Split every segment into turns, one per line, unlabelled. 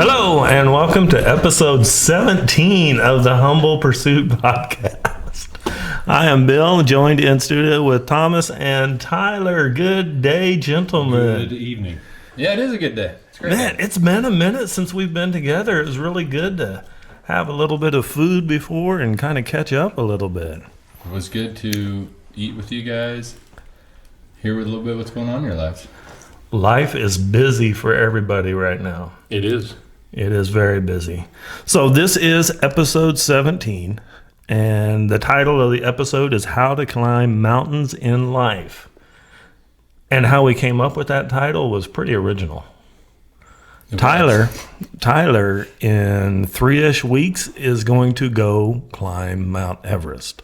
Hello, and welcome to episode 17 of the Humble Pursuit podcast. I am Bill, joined in studio with Thomas and Tyler. Good day, gentlemen.
Good evening.
Yeah, it is a good day. It's great.
Man, it's been a minute since we've been together. It was really good to have a little bit of food before and kind of catch up a little bit.
It was good to eat with you guys, hear a little bit what's going on in your lives.
Life is busy for everybody right now.
It is.
It is very busy. So this is episode 17, and the title of the episode is How to Climb Mountains in Life. And how we came up with that title was pretty original. Tyler, in 3-ish weeks, is going to go climb Mount Everest.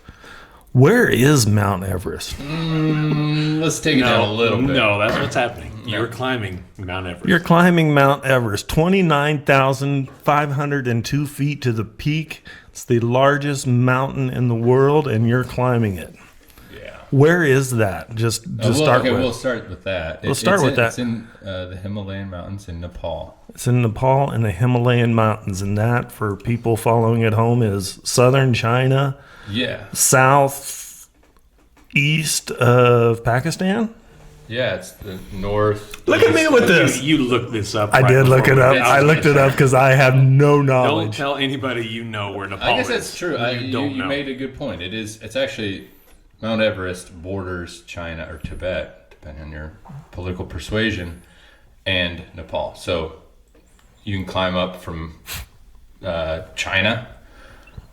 Where is Mount Everest?
Let's take it down a little bit.
No, that's what's happening. You're climbing Mount Everest.
You're climbing Mount Everest, 29,502 feet to the peak. It's the largest mountain in the world, and you're climbing it.
Yeah.
Where is that? Just start with.
We'll start with that.
Let's start with that.
It's in the Himalayan mountains in Nepal.
It's in Nepal in the Himalayan mountains, and that, for people following at home, is southern China.
Yeah.
Southeast of Pakistan.
Yeah, it's the north.
Look at me with this.
You looked this up.
I did look it up. I looked it up because I have no
Don't
knowledge.
tell anybody you know where Nepal is.
I guess that's true. You
know.
made a good point. It's actually Mount Everest borders China or Tibet, depending on your political persuasion, and Nepal. So you can climb up from China,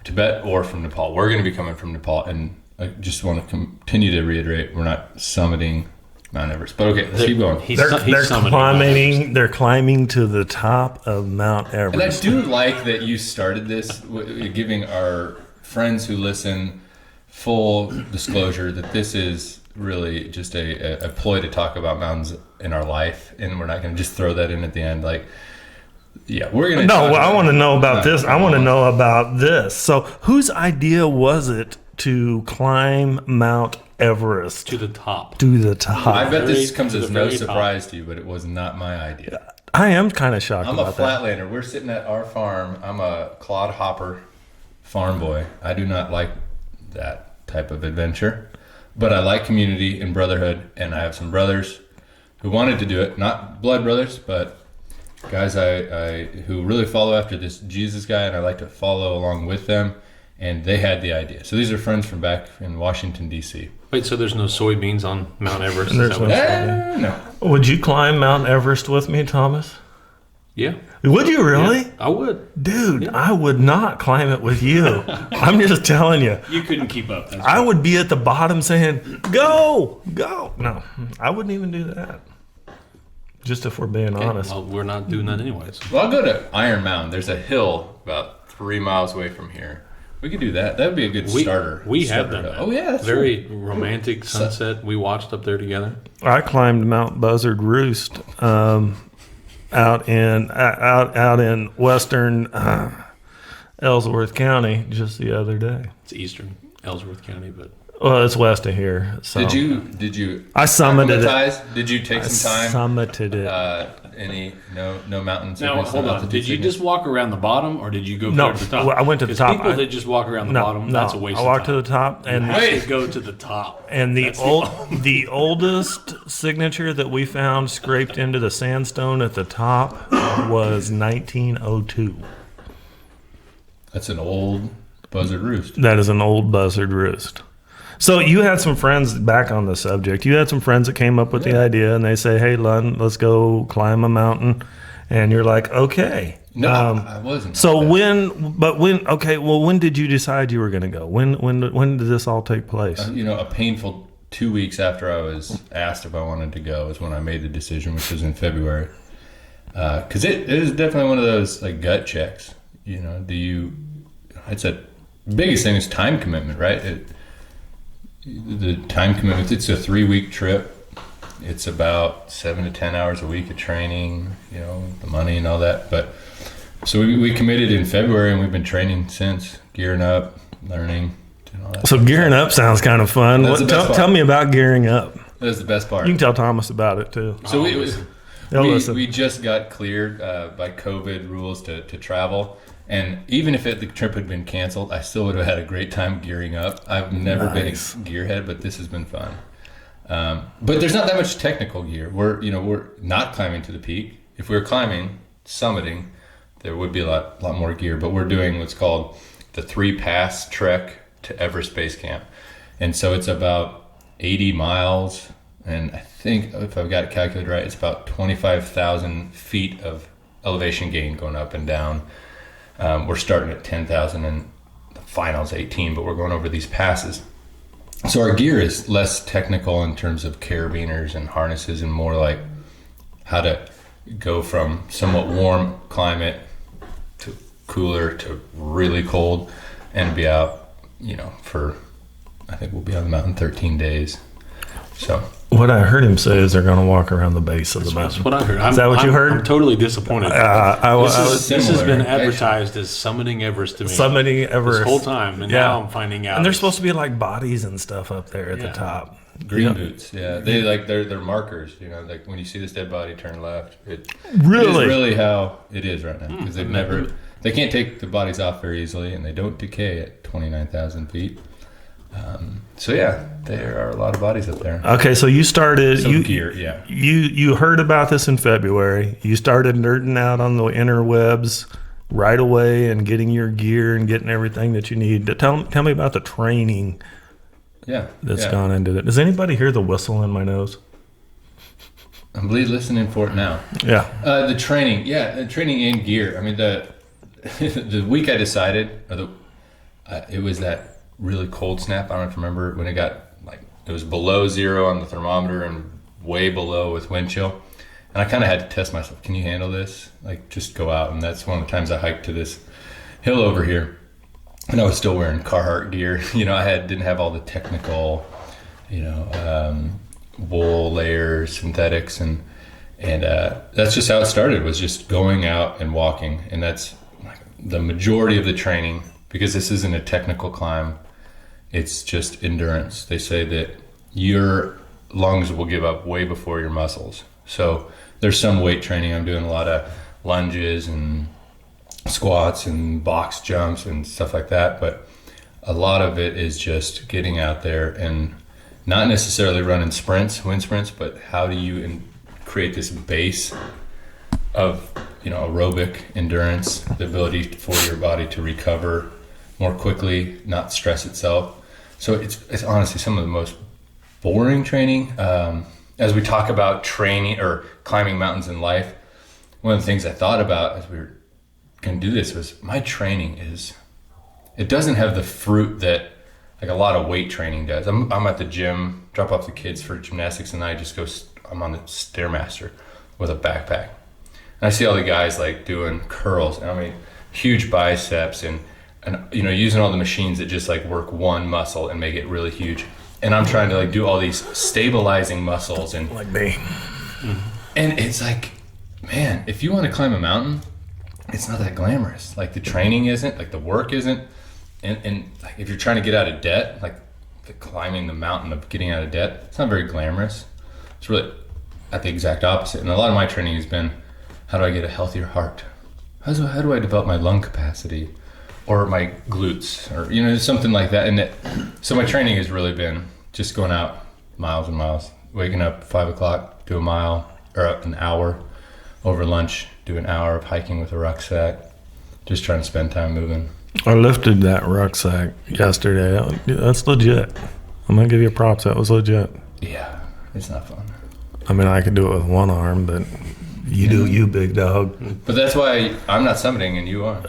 Tibet, or from Nepal. We're going to be coming from Nepal, and I just want to continue to reiterate, we're not summiting Mount Everest. But okay, let's keep going.
They're climbing to the top of Mount Everest.
And I do like that you started this giving our friends who listen full disclosure that this is really just a ploy to talk about mountains in our life, and we're not going to just throw that in at the end. Like, yeah, we're going to.
No, I want to know about this. I want to know about this. So, whose idea was it to climb Mount Everest
to the top?
I bet this comes as no surprise to you, but it was not my idea.
I am kind of shocked about that.
I'm a flatlander. We're sitting at our farm. I'm a clodhopper farm boy. I do not like that type of adventure, but I like community and brotherhood, and I have some brothers who wanted to do it. Not blood brothers, but guys I who really follow after this Jesus guy, and I like to follow along with them. And they had the idea. So these are friends from back in Washington, D.C.
Wait, so there's no soybeans on Mount Everest?
No.
Would you climb Mount Everest with me, Thomas?
Yeah.
Would you really?
Yeah, I would.
Dude, I would not climb it with you. I'm just telling you.
You couldn't keep up.
I would be at the bottom saying, go. No, I wouldn't even do that. Just if we're being honest.
Well, we're not doing that anyways.
Well, I'll go to Iron Mountain. There's a hill about 3 miles away from here. We could do that. That would be a good starter.
We have done that.
Oh, yeah. That's
very romantic sunset. We watched up there together.
I climbed Mount Buzzard Roost out in western Ellsworth County just the other day.
It's eastern Ellsworth County, but
well, it's west of here. So.
Did you?
I summited it.
Did you take some time?
Summited it.
No mountains?
Now hold on. Did you just walk around the bottom, or did you go to the top?
I went to the top.
People that just walk around the bottom, that's a waste of time.
I walked to the top, and
go to the top.
And the oldest signature that we found scraped into the sandstone at the top was 1902.
That's an old buzzard roost.
That is an old buzzard roost. So you had some friends back on the subject. You had some friends that came up with the idea, and they say, "Hey, Lund, let's go climb a mountain." And you're like, "Okay."
No, I wasn't.
So when did you decide you were going to go? When did this all take place?
A painful 2 weeks after I was asked if I wanted to go is when I made the decision, which was in February. Because it is definitely one of those like gut checks. I'd say biggest thing is time commitment, right? The time commitment, it's a 3-week trip. It's about 7 to 10 hours a week of training, the money and all that. But so we committed in February, and we've been training since, gearing up, learning. All that
so gearing up sounds kind of fun. Tell me about gearing up.
That's the best part.
You can tell Thomas about it too.
So We just got cleared by COVID rules to travel. And even if the trip had been canceled, I still would have had a great time gearing up. I've never been a gearhead, but this has been fun. But there's not that much technical gear. We're not climbing to the peak. If we were climbing, summiting, there would be a lot more gear. But we're doing what's called the 3-pass trek to Everest Base Camp. And so it's about 80 miles. And I think if I've got it calculated right, it's about 25,000 feet of elevation gain going up and down. We're starting at 10,000 and the final's 18, but we're going over these passes. So our gear is less technical in terms of carabiners and harnesses and more like how to go from somewhat warm climate to cooler to really cold and be out, for, I think we'll be on the mountain 13 days. So
what I heard him say is they're going to walk around the base of the mountain.
That's what I heard.
Is that what you heard?
I'm totally disappointed. This has been advertised as summiting Everest to me.
Summiting Everest.
This whole time. And now I'm finding out.
And there's supposed to be like bodies and stuff up there at the top.
Green boots. Yeah. They're markers, like when you see this dead body, turn left. It is really how it is right now. Because they can't take the bodies off very easily and they don't decay at 29,000 feet. There are a lot of bodies up there.
Okay, so you started.
Gear,
You heard about this in February. You started nerding out on the interwebs right away and getting your gear and getting everything that you need. Tell me about the training. That's gone into it. Does anybody hear the whistle in my nose?
I'm listening for it now.
Yeah.
The training and gear. I mean, the week I decided, it was that really cold snap. I don't know if you remember when it got it was below zero on the thermometer and way below with wind chill. And I kind of had to test myself. Can you handle this? Just go out. And that's one of the times I hiked to this hill over here. And I was still wearing Carhartt gear. I didn't have all the technical, wool layers, synthetics, and that's just how it started. Was just going out and walking, and that's the majority of the training because this isn't a technical climb. It's just endurance. They say that your lungs will give up way before your muscles. So there's some weight training. I'm doing a lot of lunges and squats and box jumps and stuff like that. But a lot of it is just getting out there and not necessarily running wind sprints, but how do you create this base of, aerobic endurance, the ability for your body to recover more quickly, not stress itself. So it's honestly some of the most boring training. As we talk about training or climbing mountains in life, one of the things I thought about as we were going to do this was my training it doesn't have the fruit that a lot of weight training does. I'm at the gym, drop off the kids for gymnastics, and I'm on the Stairmaster with a backpack. And I see all the guys doing curls, and I mean, huge biceps and using all the machines that just work one muscle and make it really huge. And I'm trying to do all these stabilizing muscles and
like me.
And it's man, if you want to climb a mountain, it's not that glamorous. The training isn't, the work isn't. And if you're trying to get out of debt, the climbing the mountain of getting out of debt, it's not very glamorous. It's really at the exact opposite. And a lot of my training has been, how do I get a healthier heart? How do I develop my lung capacity? Or my glutes, or something like that. And so my training has really been just going out miles and miles, waking up 5 o'clock, do a mile or an hour, over lunch, do an hour of hiking with a rucksack, just trying to spend time moving.
I lifted that rucksack yesterday. That's legit. I'm gonna give you props. That was legit.
Yeah, it's not fun.
I mean, I could do it with one arm, but you do you, big dog.
But that's why I'm not summiting and you are.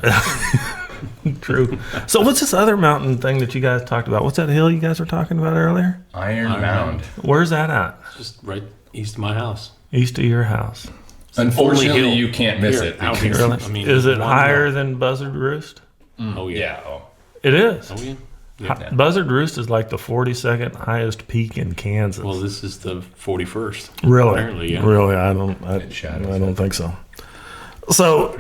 True. So what's this other mountain thing that you guys talked about? What's that hill you guys were talking about earlier?
Iron Mound.
Where's that at?
Just right east of my house.
East of your house.
Unfortunately, you can't miss it.
Out here.
Really?
I mean,
is it higher than Buzzard Roost?
Oh, yeah.
Yeah.
It is.
Oh, yeah.
Buzzard Roost is the 42nd highest peak in Kansas.
Well, this is the 41st.
Really?
Apparently, yeah.
Really? I don't think so. So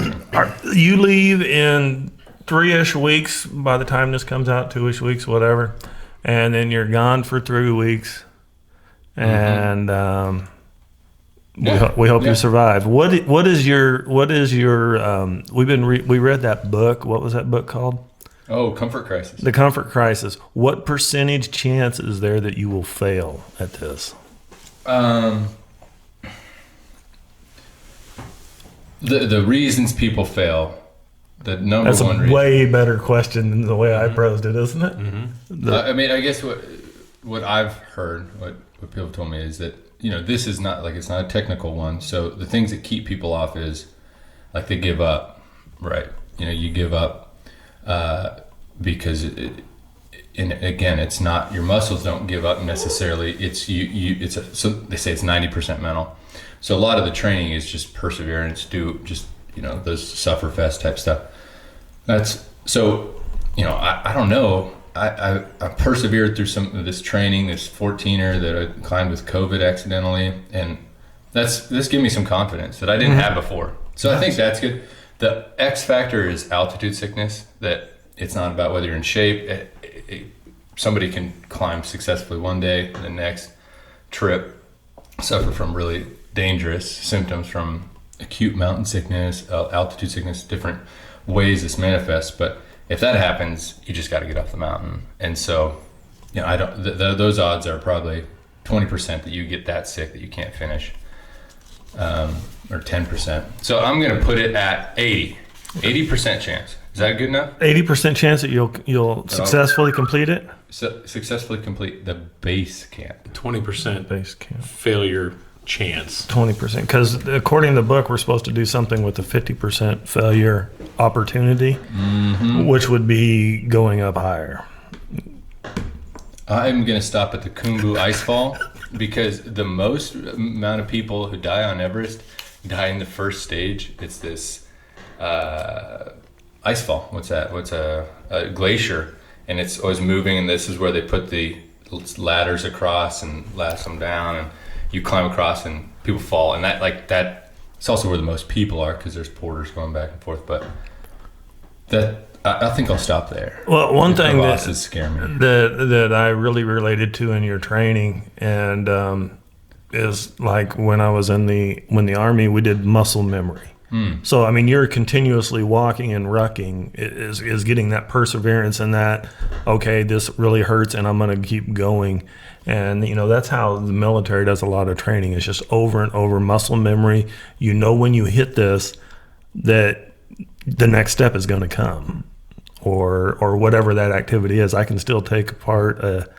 you leave in 3-ish weeks by the time this comes out, 2-ish weeks, whatever. And then you're gone for 3 weeks. And We hope you survive. What is your we read that book. What was that book called?
Oh, Comfort Crisis.
The Comfort Crisis. What percentage chance is there that you will fail at this?
The reasons people fail. The number
That's
one
a
reason.
way better question than the way I posed it, isn't it?
Mm-hmm.
I mean, I guess what I've heard, what people told me is that, this is not it's not a technical one. So the things that keep people off is like they give up, right? You give up because again, it's not, your muscles don't give up necessarily. It's so they say it's 90% mental. So a lot of the training is just perseverance, those sufferfest type stuff. That's so, I don't know. I persevered through some of this training, this 14er that I climbed with COVID accidentally, and this gave me some confidence that I didn't have before. So nice. I think that's good. The X factor is altitude sickness, that it's not about whether you're in shape. Somebody can climb successfully one day, the next trip suffer from really dangerous symptoms from acute mountain sickness, altitude sickness, different ways this manifests. But if that happens, you just got to get off the mountain. And so, I don't. Those odds are probably 20% that you get that sick that you can't finish, or 10%. So I'm going to put it at 80% chance. Is that good enough?
80% chance that you'll successfully complete it.
Successfully complete the base camp.
20%
Base camp
failure chance.
20%, because according to the book, we're supposed to do something with the 50% failure opportunity, which would be going up higher.
I'm going to stop at the Khumbu Icefall because the most amount of people who die on Everest die in the first stage. It's this icefall. What's that? What's a glacier? And it's always moving, and this is where they put the ladders across and lash them down, and you climb across and people fall. And that it's also where the most people are because there's porters going back and forth. But I think I'll stop there.
Well, one thing
that
I really related to in your training and is like when I was in the Army, we did muscle memory. So, I mean, you're continuously walking and rucking is getting that perseverance and that, okay, this really hurts and I'm going to keep going. And, that's how the military does a lot of training. It's just over and over muscle memory. When you hit this, that the next step is going to come or whatever that activity is. I can still take apart a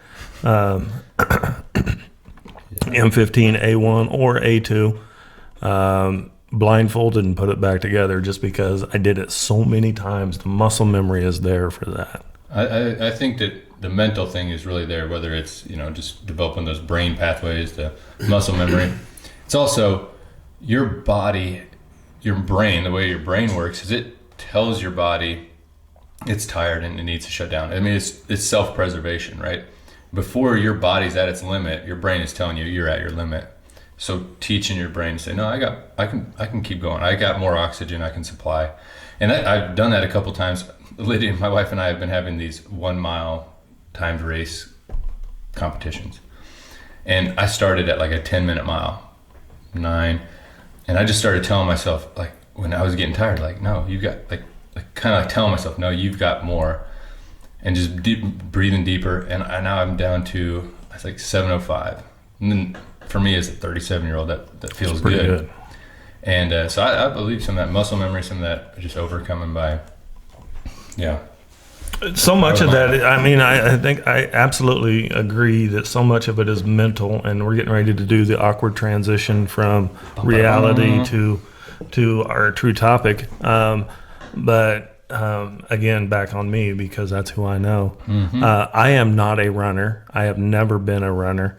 M15A1 or A2, blindfolded and put it back together just because I did it so many times. The muscle memory is there for that.
I think that the mental thing is really there, whether it's, just developing those brain pathways, the muscle memory. It's also your body, your brain, the way your brain works is it tells your body it's tired and it needs to shut down. I mean, it's self-preservation, right? Before your body's at its limit, your brain is telling you you're at your limit. So teaching your brain to say, no, I can keep going. I got more oxygen I can supply. And I've done that a couple times. Lydia, my wife, and I have been having these 1 mile timed race competitions. And I started at like a 10-minute mile, 9. And I just started telling myself, like, when I was getting tired, like, no, you've got, like kind of like telling myself, no, you've got more. And just breathing deeper. And now I'm down to, it's like 7:05. And then for me as a 37-year-old, that feels good. And so I believe some of that muscle memory, some of that just overcoming by,
So much of that, I mean, I think I absolutely agree that so much of it is mental, and we're getting ready to do the awkward transition from reality to our true topic. But again, back on me because that's who I know. I am not a runner. I have never been a runner.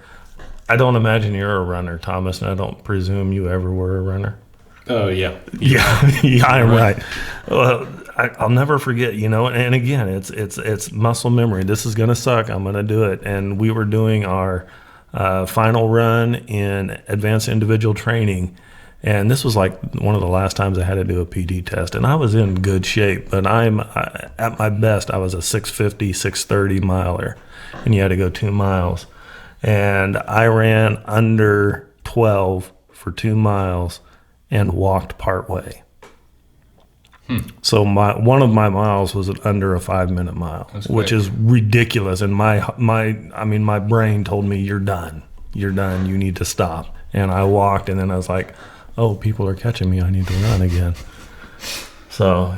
I don't imagine you're a runner, Thomas, and I don't presume you ever were a runner.
Oh, yeah.
Yeah, I'm right. Well, I'll never forget, and again, it's muscle memory. This is going to suck. I'm going to do it. And we were doing our final run in advanced individual training. And this was like one of the last times I had to do a PD test. And I was in good shape, but at my best, I was a 650, 630 miler. And you had to go 2 miles. And I ran under 12 for 2 miles and walked part way. So one of my miles was under a 5-minute mile, which is ridiculous. And my brain told me, you're done. You need to stop. And I walked, and then I was like, oh, people are catching me. I need to run again. So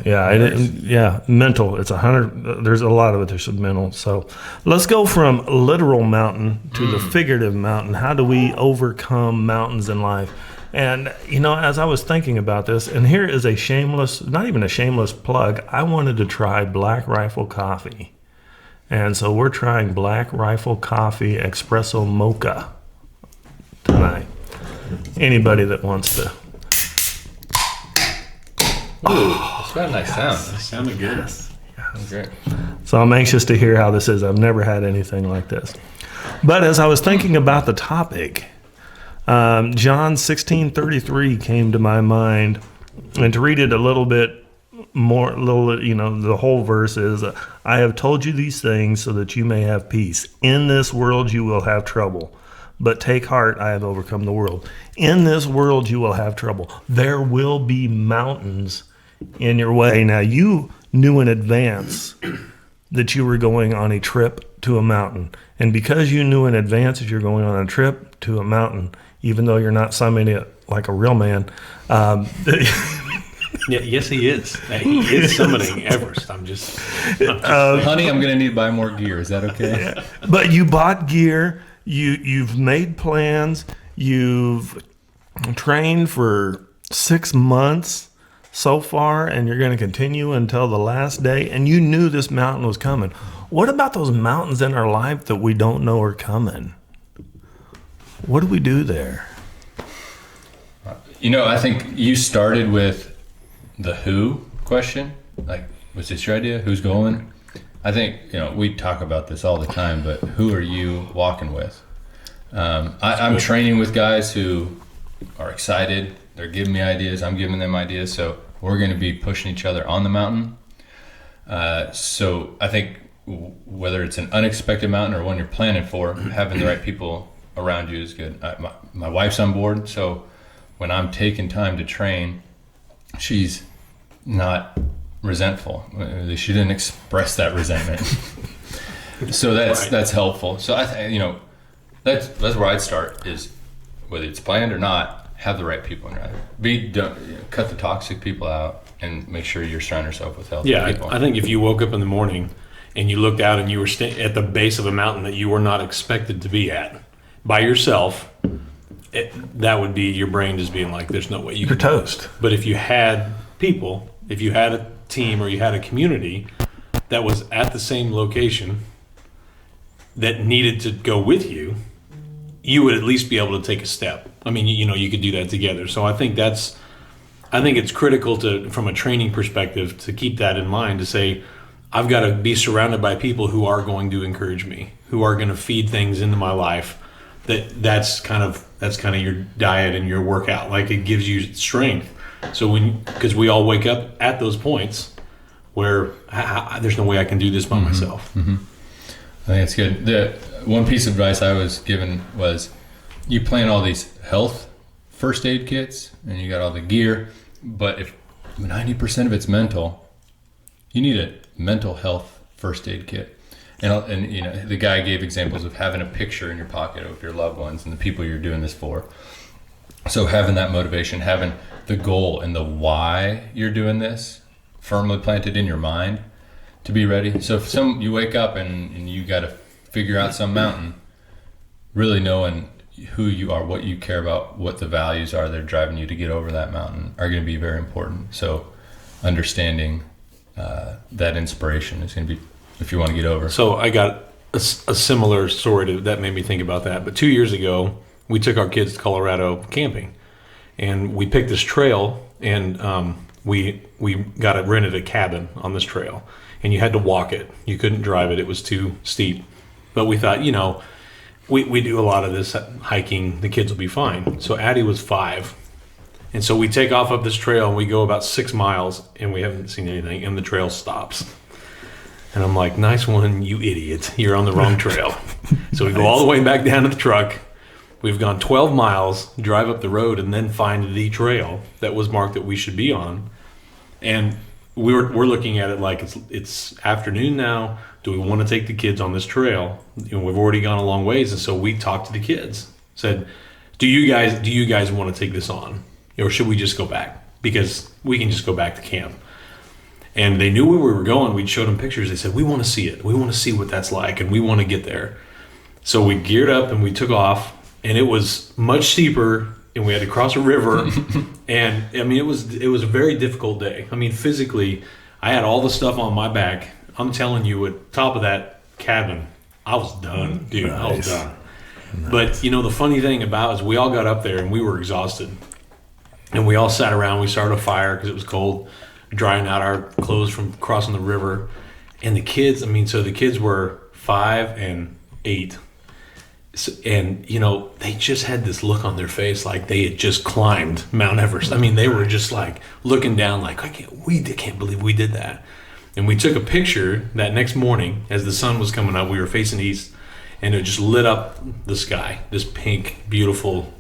mental. It's 100. There's a lot of it. There's some mental. So let's go from literal mountain to the figurative mountain. How do we overcome mountains in life? And, as I was thinking about this, and here is not even a shameless plug, I wanted to try Black Rifle Coffee. And so we're trying Black Rifle Coffee Espresso Mocha tonight. Anybody that wants to.
Ooh, it's got a nice sound.
That sounded good.
Yes.
Great.
So I'm anxious to hear how this is. I've never had anything like this. But as I was thinking about the topic, John 16:33 came to my mind, and to read it a little bit more, the whole verse is, I have told you these things so that you may have peace. In this world you will have trouble, but take heart, I have overcome the world. In this world you will have trouble. There will be mountains in your way. Now, you knew in advance that you were going on a trip to a mountain, and because you knew in advance that you're going on a trip to a mountain, even though you're not summiting it like a real man.
Yes, he is. He is summiting Everest.
Honey, I'm going to need to buy more gear. Is that okay?
Yeah. But you bought gear. You've made plans. You've trained for 6 months so far, and you're going to continue until the last day. And you knew this mountain was coming. What about those mountains in our life that we don't know are coming? What do we do there?
I think you started with the who question. Like, was this your idea? Who's going? I think, we talk about this all the time, but who are you walking with? I'm training with guys who are excited. They're giving me ideas. I'm giving them ideas. So we're going to be pushing each other on the mountain. So I think whether it's an unexpected mountain or one you're planning for, having the right people around you is good. My wife's on board, so when I'm taking time to train, she's not resentful. She didn't express that resentment. So that's helpful. So I think that's where I'd start, is whether it's planned or not, have the right people in your life. Cut the toxic people out and make sure you're surrounding yourself with healthy people.
I think if you woke up in the morning and you looked out and you were at the base of a mountain that you were not expected to be at by yourself, that would be your brain just being like, there's no way you're
toast.
But if you had people, if you had a team or you had a community that was at the same location that needed to go with you, you would at least be able to take a step. I mean, you could do that together. So I think it's critical from a training perspective, to keep that in mind, to say, I've got to be surrounded by people who are going to encourage me, who are going to feed things into my life. That's kind of your diet and your workout. Like, it gives you strength. So because we all wake up at those points where there's no way I can do this by myself.
Mm-hmm. I think it's good. The one piece of advice I was given was, you plan all these health first aid kits and you got all the gear, but if 90% of it's mental, you need a mental health first aid kit. And the guy gave examples of having a picture in your pocket of your loved ones and the people you're doing this for. So having that motivation, having the goal and the why you're doing this firmly planted in your mind to be ready. So if you wake up and you got to figure out some mountain, really knowing who you are, what you care about, what the values are that are driving you to get over that mountain are going to be very important. So understanding that inspiration is going to be, if you want to get over.
So I got a similar story that made me think about that. But 2 years ago, we took our kids to Colorado camping, and we picked this trail, and we rented a cabin on this trail, and you had to walk it. You couldn't drive it. It was too steep. But we thought, we do a lot of this hiking. The kids will be fine. So Addie was 5. And so we take off up this trail, and we go about 6 miles, and we haven't seen anything, and the trail stops. And I'm like, nice one, you idiot. You're on the wrong trail. So we go all the way back down to the truck, We've gone 12 miles, drive up the road, and then find the trail that was marked that we should be on. And we're looking at it like it's afternoon now. Do we want to take the kids on this trail? We've already gone a long ways, and so we talked to the kids. Said, "Do you guys want to take this on, or should we just go back? Because we can just go back to camp." And they knew where we were going. We showed them pictures. They said, "We want to see it. We want to see what that's like, and we want to get there." So we geared up and we took off, and it was much steeper, and we had to cross a river. And I mean, it was a very difficult day. I mean, physically, I had all the stuff on my back. I'm telling you, at top of that cabin, I was done, dude. Nice. I was done. Nice. But the funny thing about it is we all got up there and we were exhausted, and we all sat around. We started a fire because it was cold, drying out our clothes from crossing the river. And the kids, so the kids were 5 and 8. And, they just had this look on their face like they had just climbed Mount Everest. I mean, they were just like looking down like, I can't believe we did that. And we took a picture that next morning as the sun was coming up. We were facing east, and it just lit up the sky. This pink, beautiful,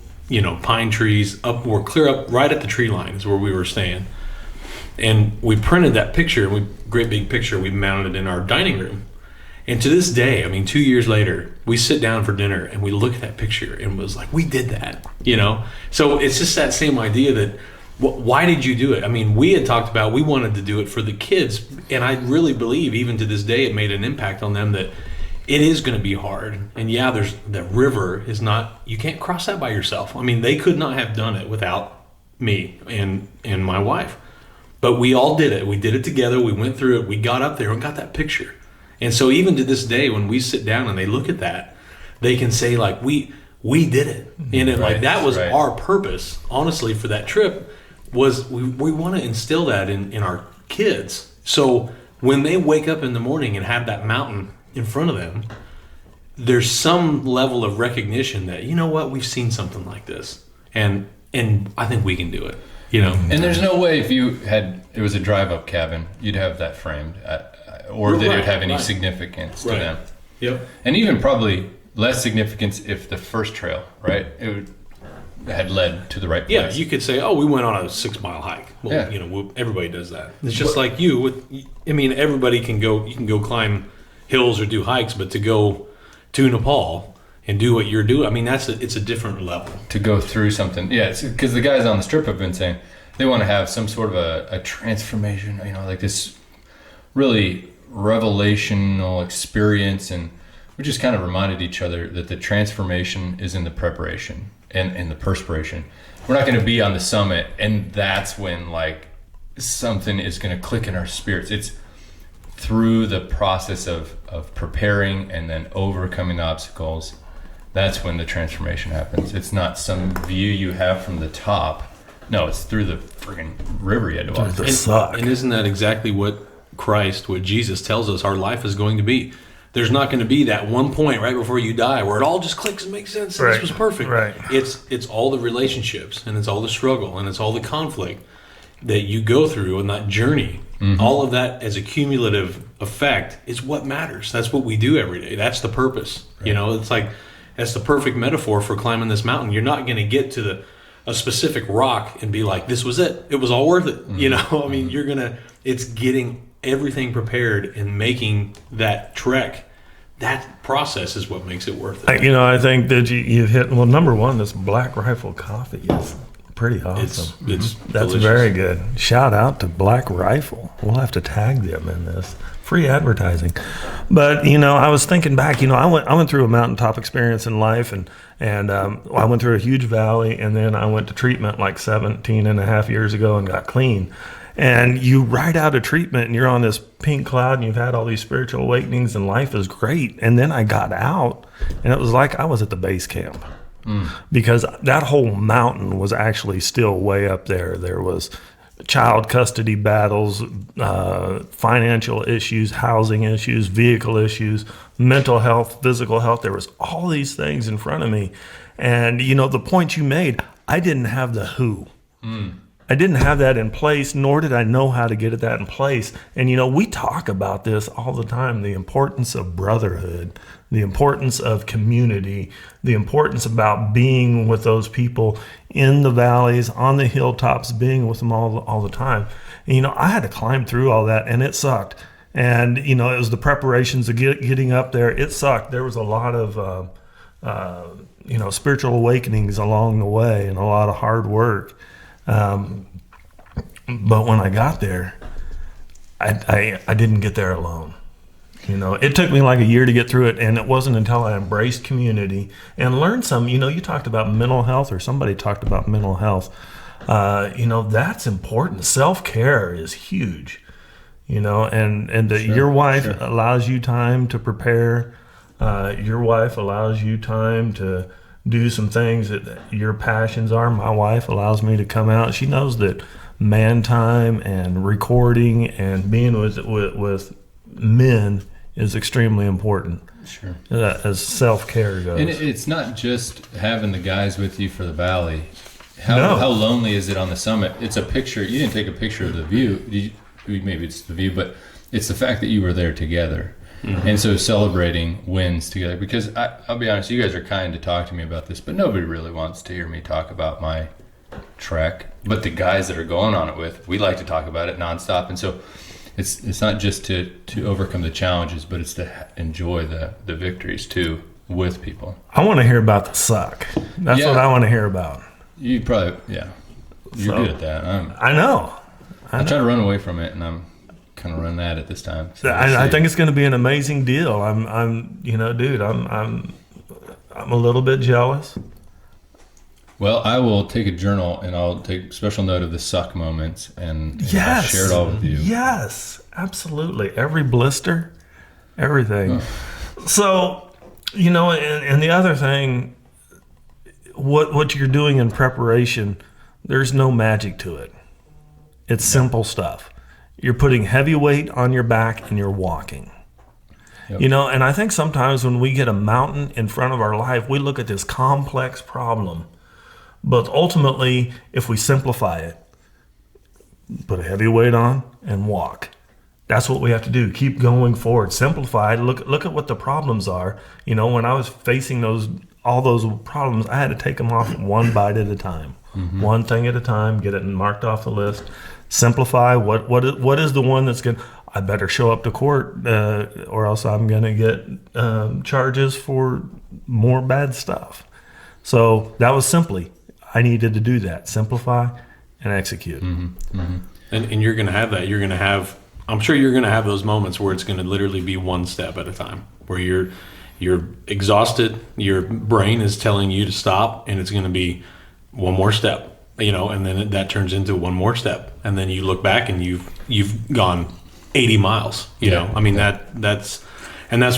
pine trees or clear up right at the tree line is where we were staying. And we printed that picture, great big picture, we mounted it in our dining room. And to this day, 2 years later, we sit down for dinner and we look at that picture and it was like, we did that, So it's just that same idea that, why did you do it? We had talked about, we wanted to do it for the kids. And I really believe, even to this day, it made an impact on them that it is going to be hard. And yeah, the river is not, you can't cross that by yourself. They could not have done it without me and my wife. But we all did it. We did it together. We went through it. We got up there and got that picture. And so even to this day, when we sit down and they look at that, they can say like, we did it. And like that was our purpose, honestly, for that trip, was we want to instill that in our kids. So when they wake up in the morning and have that mountain in front of them, there's some level of recognition that, we've seen something like this. And I think we can do it.
And there's no way if it was a drive-up cabin, you'd have that framed, or that it would have any significance to them.
Yep.
And even probably less significance if the first trail, had led to the right place.
Yeah, you could say, we went on a 6-mile hike. Well, everybody does that. It's just like you. Everybody can go. You can go climb hills or do hikes, but to go to Nepal and do what you're doing, it's a different level.
To go through something. Yeah, because the guys on the strip have been saying they want to have some sort of a transformation, like this really revelational experience. And we just kind of reminded each other that the transformation is in the preparation and in the perspiration. We're not going to be on the summit, and that's when like something is going to click in our spirits. It's through the process of preparing and then overcoming the obstacles. That's when the transformation happens. It's not some view you have from the top. No, it's through the freaking river you had to walk through.
And isn't that exactly what Jesus tells us our life is going to be? There's not going to be that one point right before you die where it all just clicks and makes sense. Right. This was perfect.
Right.
It's all the relationships, and it's all the struggle, and it's all the conflict that you go through on that journey. Mm-hmm. All of that as a cumulative effect is what matters. That's what we do every day. That's the purpose. Right. It's like, that's the perfect metaphor for climbing this mountain. You're not going to get to a specific rock and be like, this was it. It was all worth it. Mm-hmm. It's getting everything prepared and making that trek. That process is what makes it worth it.
I think that you've hit, number one, this Black Rifle coffee is pretty awesome.
That's
delicious. Very good. Shout out to Black Rifle. We'll have to tag them in this. Free advertising. But I was thinking back, I went through a mountaintop experience in life, and I went through a huge valley, and then I went to treatment like 17 and a half years ago and got clean. And you ride out of treatment and you're on this pink cloud and you've had all these spiritual awakenings and life is great. And then I got out and it was like I was at the base camp. Because that whole mountain was actually still way up there. There was child custody battles, financial issues, housing issues, vehicle issues, mental health, physical health. There was all these things in front of me. And, the point you made, I didn't have the who. I didn't have that in place, nor did I know how to get that in place. And, we talk about this all the time, the importance of brotherhood, the importance of community, the importance about being with those people in the valleys, on the hilltops, being with them all the time. And, I had to climb through all that, and it sucked. And, it was the preparations of getting up there. It sucked. There was a lot of, spiritual awakenings along the way and a lot of hard work. But when I got there, I didn't get there alone. It took me like a year to get through it, and it wasn't until I embraced community and learned some. You talked about mental health, or somebody talked about mental health. That's important. Self-care is huge. And
Sure,
your wife
sure.
allows you time to prepare. Your wife allows you time to do some things that your passions are. My wife allows me to come out. She knows that man time and recording and being with men is extremely important.
Sure.
As self-care goes.
And it's not just having the guys with you for the valley.
No.
How lonely is it on the summit? It's a picture. You didn't take a picture of the view. Maybe it's the view, but it's the fact that you were there together. Mm-hmm. And so celebrating wins together, because I'll be honest, you guys are kind to talk to me about this, but nobody really wants to hear me talk about my trek. But the guys that are going on it with, we like to talk about it nonstop. And so it's not just to overcome the challenges, but it's to enjoy the victories too with people.
I want to hear about the suck. That's what I want to hear about.
You probably, you're good at that.
I know.
I try to run away from it, and I'm kind of running at it this time. So
I think it's going to be an amazing deal. I'm a little bit jealous.
Well, I will take a journal, and I'll take special note of the suck moments, and I'll share it all with you.
Yes, absolutely. Every blister, everything. So, and the other thing, what you're doing in preparation, there's no magic to it. It's simple stuff. You're putting heavy weight on your back and you're walking.
Yep.
And I think sometimes when we get a mountain in front of our life, we look at this complex problem. But ultimately, if we simplify it, put a heavy weight on and walk. That's what we have to do. Keep going forward. Simplify. Look at what the problems are. When I was facing all those problems, I had to take them off one bite at a time. Mm-hmm. One thing at a time, get it marked off the list. Simplify. What is the one that's going to, I better show up to court or else I'm going to get charges for more bad stuff. So that was simply, I needed to do that. Simplify and execute.
Mm-hmm. Mm-hmm.
And you're going to have that. I'm sure you're going to have those moments where it's going to literally be one step at a time, where you're exhausted, your brain is telling you to stop, and it's going to be one more step. And then that turns into one more step, and then you look back and you've gone 80 miles. That's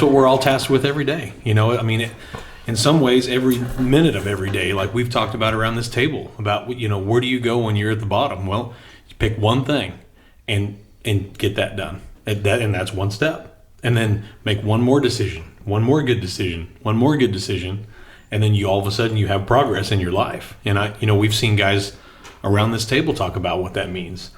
what we're all tasked with every day. In some ways, every minute of every day, like we've talked about around this table, about where do you go when you're at the bottom? Well, you pick one thing and get that done, and that's one step, and then make one more decision, one more good decision, one more good decision. And then you all of a sudden you have progress in your life. And we've seen guys around this table talk about what that means.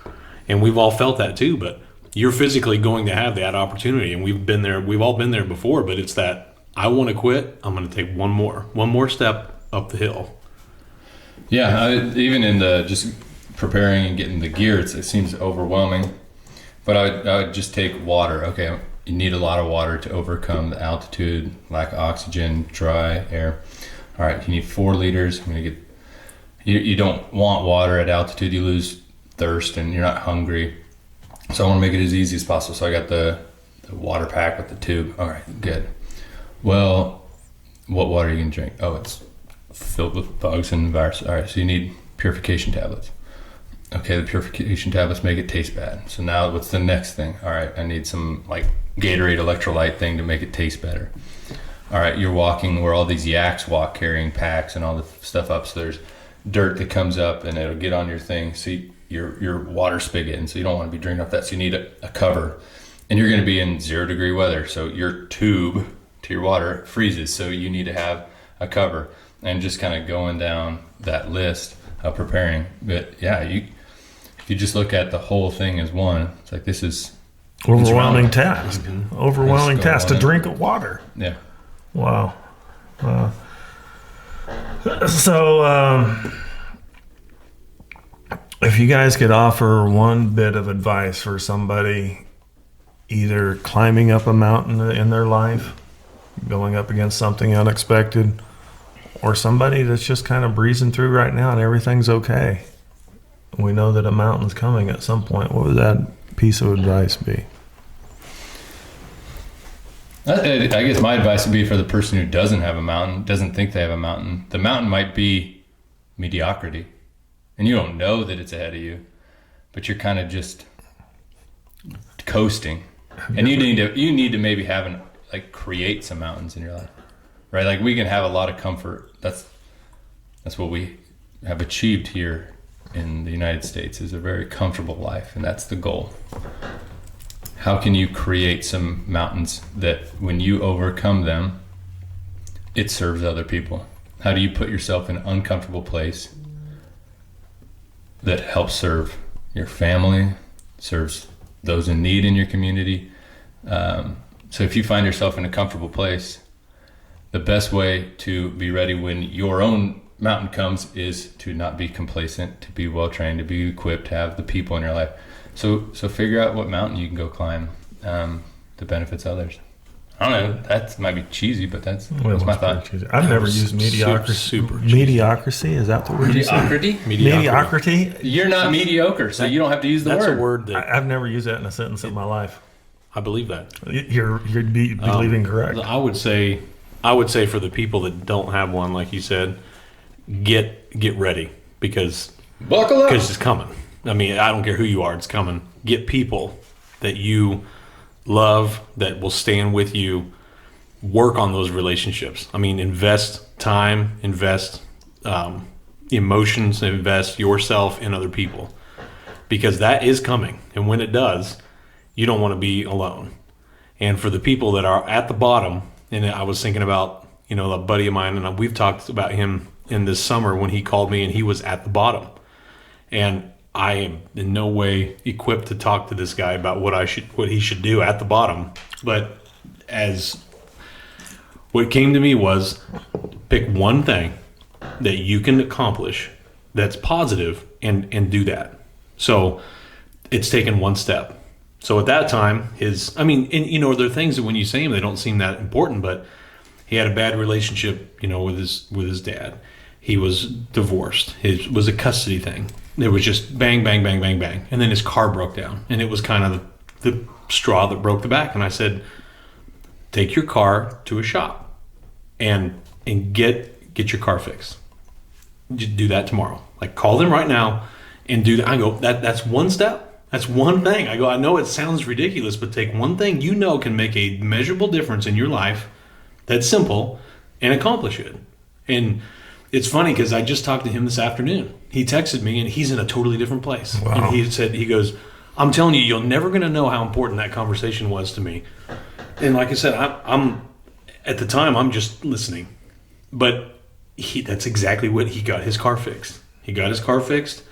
And we've all felt that too, but you're physically going to have that opportunity. And we've all been there before, but it's that I want to quit. I'm going to take one more step up the hill.
Yeah. Even in the just preparing and getting the gear, it seems overwhelming, but I would just take water. Okay. You need a lot of water to overcome the altitude, lack of oxygen, dry air. All right, you need 4 liters. I'm gonna get. You don't want water at altitude. You lose thirst and you're not hungry. So I want to make it as easy as possible. So I got the water pack with the tube. All right, good. Well, what water are you gonna drink? Oh, it's filled with bugs and viruses. All right, so you need purification tablets. Okay, the purification tablets make it taste bad. So now what's the next thing? All right, I need some like Gatorade electrolyte thing to make it taste better. All right, you're walking where all these yaks walk carrying packs and all the stuff up. So there's dirt that comes up and it'll get on your thing. So your water spigot, and so you don't want to be drinking off that. So you need a cover, and you're going to be in 0 degree weather. So your tube to your water freezes. So you need to have a cover, and just kind of going down that list of preparing. But yeah, if you just look at the whole thing as one, it's like this is
overwhelming task. Overwhelming
Let's go
task
on
to
it.
drink of water.
Yeah.
Wow. So, if you guys could offer one bit of advice for somebody either climbing up a mountain in their life, going up against something unexpected, or somebody that's just kind of breezing through right now and everything's okay. We know that a mountain's coming at some point. What would that piece of advice be?
I guess my advice would be for the person who doesn't have a mountain, doesn't think they have a mountain. The mountain might be mediocrity, and you don't know that it's ahead of you, but you're kind of just coasting. And you need to maybe create some mountains in your life, right? Like we can have a lot of comfort. That's what we have achieved here in the United States, is a very comfortable life, and that's the goal. How can you create some mountains that when you overcome them, it serves other people? How do you put yourself in an uncomfortable place that helps serve your family, serves those in need in your community? So if you find yourself in a comfortable place, the best way to be ready when your own mountain comes is to not be complacent, to be well trained, to be equipped, to have the people in your life. So figure out what mountain you can go climb that benefits others. I don't know. That might be cheesy, but that's my thought.
I've never used mediocrity.
Super
mediocrity, is that the word you say? Mediocrity?
You're not mediocre, so you don't have to use the
That's
word.
a word that
I've never used that in a sentence in my life.
I believe that.
You'd be believing correct.
I would say for the people that don't have one, like you said, get ready because
Buckle up.
it's coming. I mean, I don't care who you are, it's coming. Get people that you love that will stand with you. Work on those relationships. I mean, invest time, invest emotions, invest yourself in other people, because that is coming. And when it does, you don't want to be alone. And for the people that are at the bottom, and I was thinking about, a buddy of mine, and we've talked about him in this summer when he called me and he was at the bottom. And I am in no way equipped to talk to this guy about what he should do at the bottom. But what came to me was pick one thing that you can accomplish that's positive and do that. So it's taken one step. So at that time, there are things that when you say them, they don't seem that important, but he had a bad relationship, with his dad. He was divorced. It was a custody thing. It was just bang, bang, bang, bang, bang. And then his car broke down. And it was kind of the straw that broke the back. And I said, take your car to a shop and get your car fixed. Do that tomorrow. Like, call them right now and do that. I go, that's one step. That's one thing. I go, I know it sounds ridiculous, but take one thing can make a measurable difference in your life that's simple and accomplish it. And it's funny because I just talked to him this afternoon. He texted me and he's in a totally different place.
Wow.
And he goes, I'm telling you, you're never going to know how important that conversation was to me. And like I said, I'm at the time, I'm just listening. But that's exactly what he got his car fixed. He got his car fixed.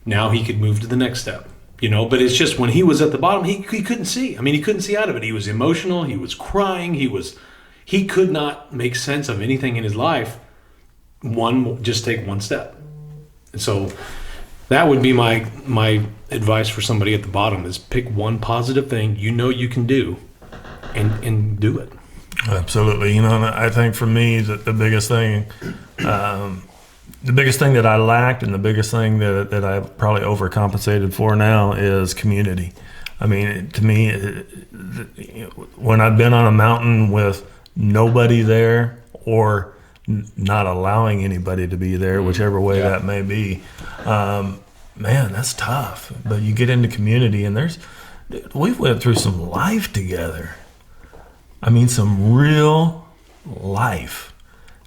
Now he could move to the next step. But it's just when he was at the bottom, he couldn't see. I mean, he couldn't see out of it. He was emotional. He was crying. He could not make sense of anything in his life. Just take one step. And so that would be my advice for somebody at the bottom is pick one positive thing you can do and do it.
Absolutely. And I think for me that the biggest thing that I lacked and the biggest thing that I've probably overcompensated for now is community. I mean, to me, when I've been on a mountain with nobody there or not allowing anybody to be there, whichever way that may be, man, that's tough. But you get into community and we've went through some life together. I mean, some real life.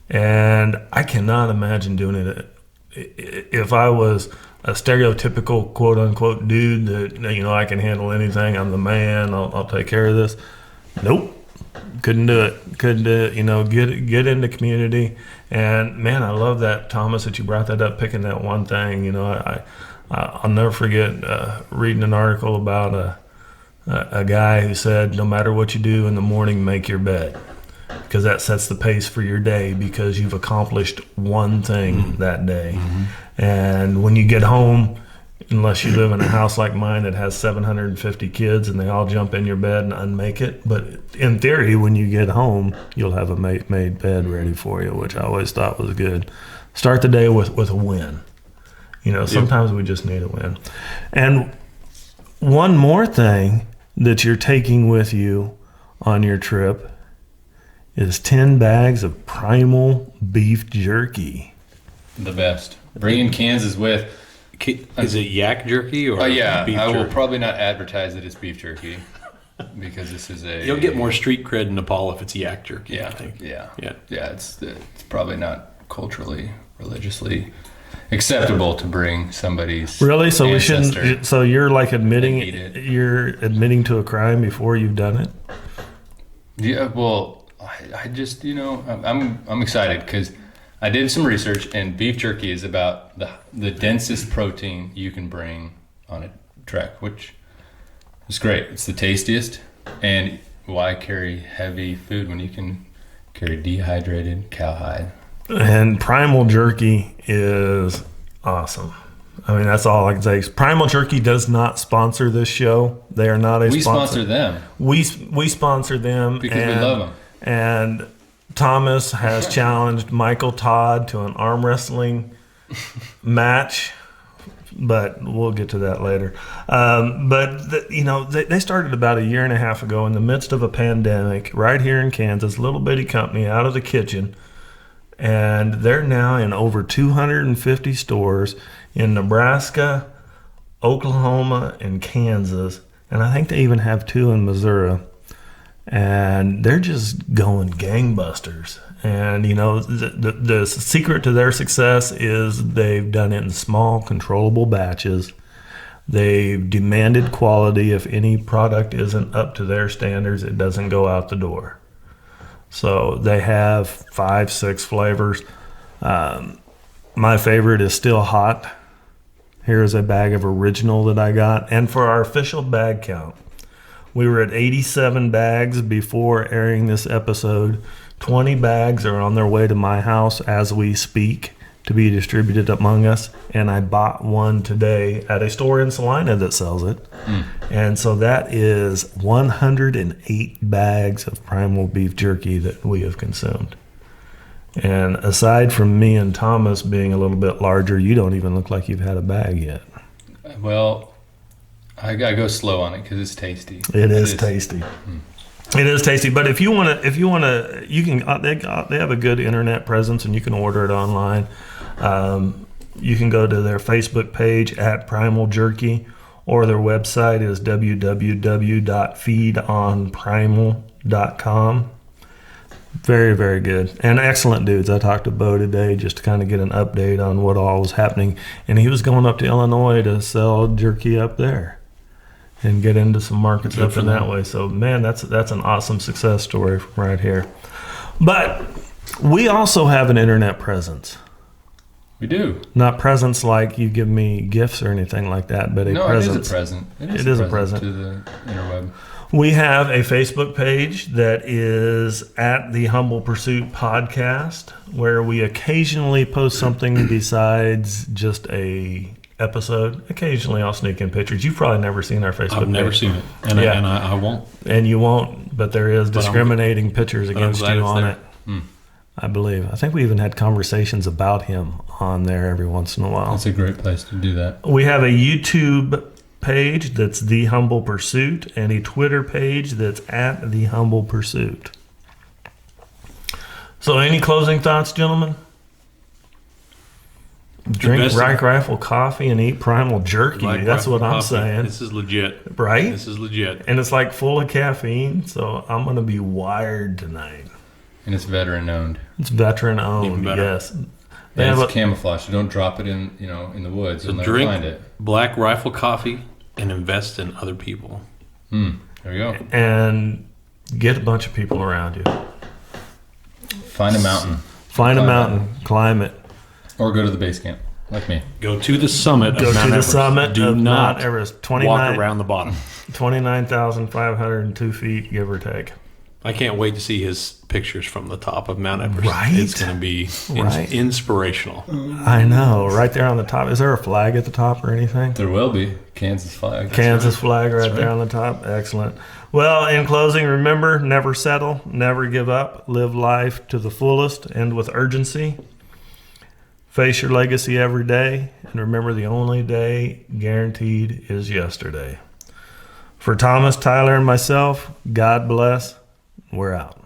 And I cannot imagine doing it if I was a stereotypical quote unquote dude that, I can handle anything. I'm the man. I'll take care of this. Nope. Couldn't do it. Couldn't do it. Get into community. And man, I love that, Thomas, that you brought that up, picking that one thing. I'll never forget reading an article about a guy who said, no matter what you do in the morning, make your bed, because that sets the pace for your day, because you've accomplished one thing that day. And when you get home, unless you live in a house like mine that has 750 kids and they all jump in your bed and unmake it, but in theory, when you get home, you'll have a made bed ready for you, which I always thought was good. Start the day with a win. Sometimes we just need a win. And one more thing that you're taking with you on your trip is 10 bags of primal beef jerky.
The best. Bringing Kansas with.
Is it yak jerky or
beef jerky? I will probably not advertise it as beef jerky, because this is
You'll get more street cred in Nepal if it's yak jerky,
yeah,
I think.
Yeah. It's probably not culturally, religiously acceptable to bring somebody's
really. So
ancestor.
We shouldn't. So you're like admitting to a crime before you've done it.
Yeah. Well, I just I'm excited because I did some research, and beef jerky is about the densest protein you can bring on a trek, which is great. It's the tastiest, and why carry heavy food when you can carry dehydrated cowhide?
And primal jerky is awesome. I mean, that's all I can say. Primal Jerky does not sponsor this show. They are not a sponsor.
We sponsor them.
We sponsor them
because we love them.
And Thomas has challenged Michael Todd to an arm wrestling match, but we'll get to that later. They started about a year and a half ago in the midst of a pandemic right here in Kansas, little bitty company out of the kitchen, and they're now in over 250 stores in Nebraska, Oklahoma, and Kansas, and I think they even have 2 in Missouri. And they're just going gangbusters. And, the secret to their success is they've done it in small, controllable batches. They've demanded quality. If any product isn't up to their standards, it doesn't go out the door. So they have 5, 6 flavors. My favorite is still hot. Here's a bag of original that I got. And for our official bag count, we were at 87 bags before airing this episode. 20 bags are on their way to my house as we speak to be distributed among us. And I bought one today at a store in Salina that sells it. And so that is 108 bags of primal beef jerky that we have consumed. And aside from me and Thomas being a little bit larger, you don't even look like you've had a bag yet.
Well, I gotta go slow on it because it's tasty.
It is tasty. It is tasty. But if you want to, you can. They have a good internet presence, and you can order it online. You can go to their Facebook page at Primal Jerky, or their website is www.feedonprimal.com. Very, very good. And excellent dudes. I talked to Bo today just to kind of get an update on what all was happening. And he was going up to Illinois to sell jerky up there and get into some markets up in that way. So, man, that's an awesome success story from right here. But we also have an internet presence.
We do.
Not presents like you give me gifts or anything like that, but presence.
It is a present.
It is a present
to the interweb.
We have a Facebook page that is at the Humble Pursuit Podcast, where we occasionally post something besides just a episode. Occasionally I'll sneak in pictures. You've probably never seen our Facebook page.
I've never seen it, and I won't.
And you won't, but there is discriminating pictures against you on it. I believe. I think we even had conversations about him on there every once in a while.
That's a great place to do that.
We have a YouTube page that's The Humble Pursuit, and a Twitter page that's at The Humble Pursuit. So any closing thoughts, gentlemen? Drink Black Rifle coffee and eat primal jerky. That's what I'm saying.
This is legit.
Right?
This is legit.
And it's like full of caffeine, so I'm going to be wired tonight.
And it's veteran owned.
It's veteran owned, yes.
And it's camouflage, so don't drop it in the woods and never find it.
Black Rifle coffee and invest in other people.
There we go.
And Get a bunch of people around you.
Find a mountain.
Find a mountain, climb it.
Or go to the base camp, like me.
Go to the summit
Go
of Mount
to the
Everest.
summit
Do
of
not
Mount Everest.
walk around the bottom.
29,502 feet, give or take.
I can't wait to see his pictures from the top of Mount Everest.
Right?
It's going to be inspirational.
I know, right there on the top. Is there a flag at the top or anything?
There will be. Kansas flag.
Kansas flag right there on the top. Excellent. Well, in closing, remember, never settle, never give up, live life to the fullest and with urgency. Face your legacy every day, and remember the only day guaranteed is yesterday. For Thomas, Tyler, and myself, God bless. We're out.